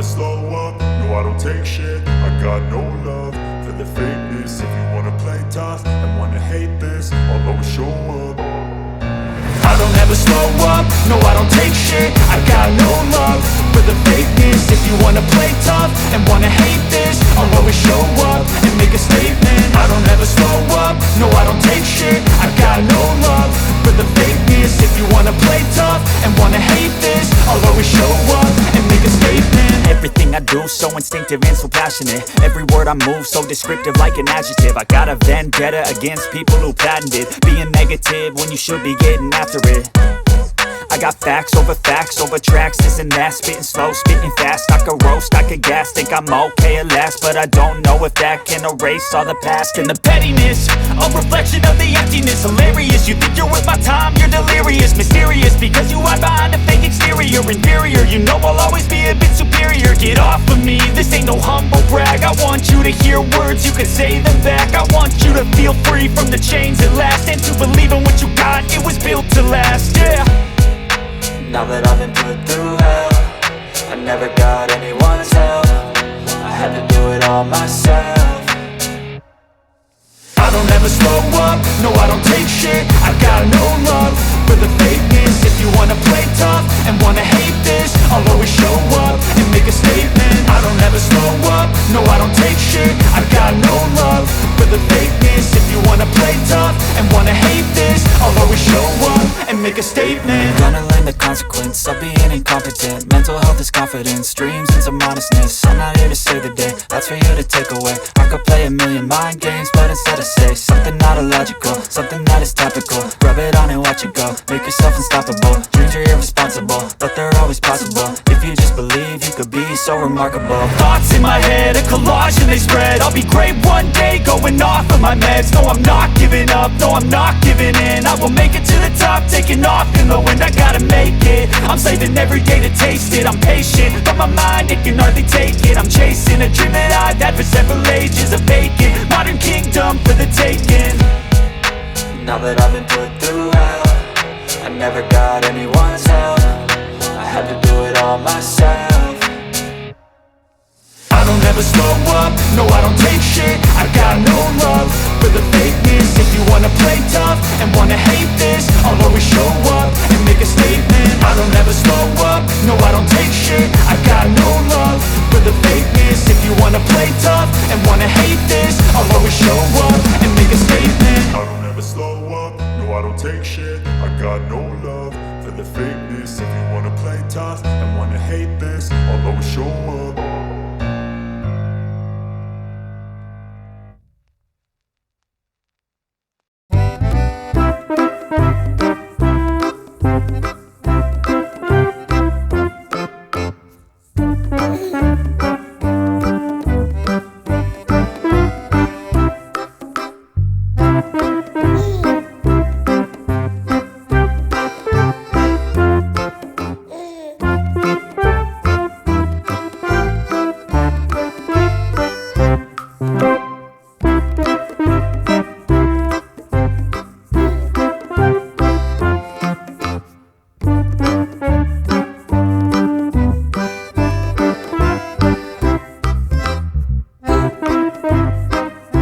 slow up, no I don't take shit. I got no love for the fakeness. If you wanna play tough and wanna hate this, I'll always show up. I don't ever slow up, no I don't take shit. I got no love for the fakeness. If you wanna play tough and wanna hate this, I'll always show up and make a statement. I don't ever slow up, no I don't take shit. I got no love for the fakeness. If you wanna play tough and wanna hate this, I'll always show up and make a statement. Everything I do so instinctive and so passionate. Every word I move so descriptive like an adjective. I got a vendetta against people who patented being negative when you should be getting after it. I got facts over tracks, this and that. Spitting slow, spitting fast, I could roast, I could gas. Think I'm okay at last, but I don't know if that can erase all the past. And the pettiness, a reflection of the emptiness. Hilarious, you think you're worth my time, you're delirious. Mysterious, because you hide behind a fake exterior. Inferior, you know I'll always be a bit superior. Get off of me, this ain't no humble brag. I want you to hear words, you can say them back. I want you to feel free from the chains at last, and to believe in what you got, it was built to last, yeah. Now that I've been put through hell, I never got anyone's help. I had to do it all myself. I don't ever slow up, no I don't take shit. I got no love for the fakeness. If you wanna play tough and wanna hate this, I'll always show up and make a statement. I don't ever slow up, no I don't take shit. I got no love for the fakeness. If you wanna play tough and wanna hate this, I'll always show up and make a statement. Gonna learn the consequence of being incompetent. Mental health is confidence, dreams and some honestness. I'm not here to save the day, that's for you to take away. I could play a million mind games, but instead I say something not illogical, something that is topical. Rub it on and watch it go, make yourself unstoppable. Dreams are irresponsible, but they're always possible. If you just believe, you could be so remarkable. Thoughts in my head, a collage and they spread. I'll be great one day, going off of my meds. No, I'm not giving up, no, I'm not giving in. I will make it to the top, taking off in the wind. I gotta make it, I'm saving every day to taste it. I'm patient, but my mind, it can hardly take it. I'm chasing a dream that I've had for several ages. A vacant, modern kingdom for the taking. Now that I've been put through hell, I never got anyone's help. I had to do it all myself. I don't ever slow up, no I don't take shit. I got no love for the fakeness. If you wanna play tough and wanna hate this, I'll always show up and make a statement. I don't ever slow up, no I don't take shit. I got no love for the fakeness. If you wanna play tough and wanna hate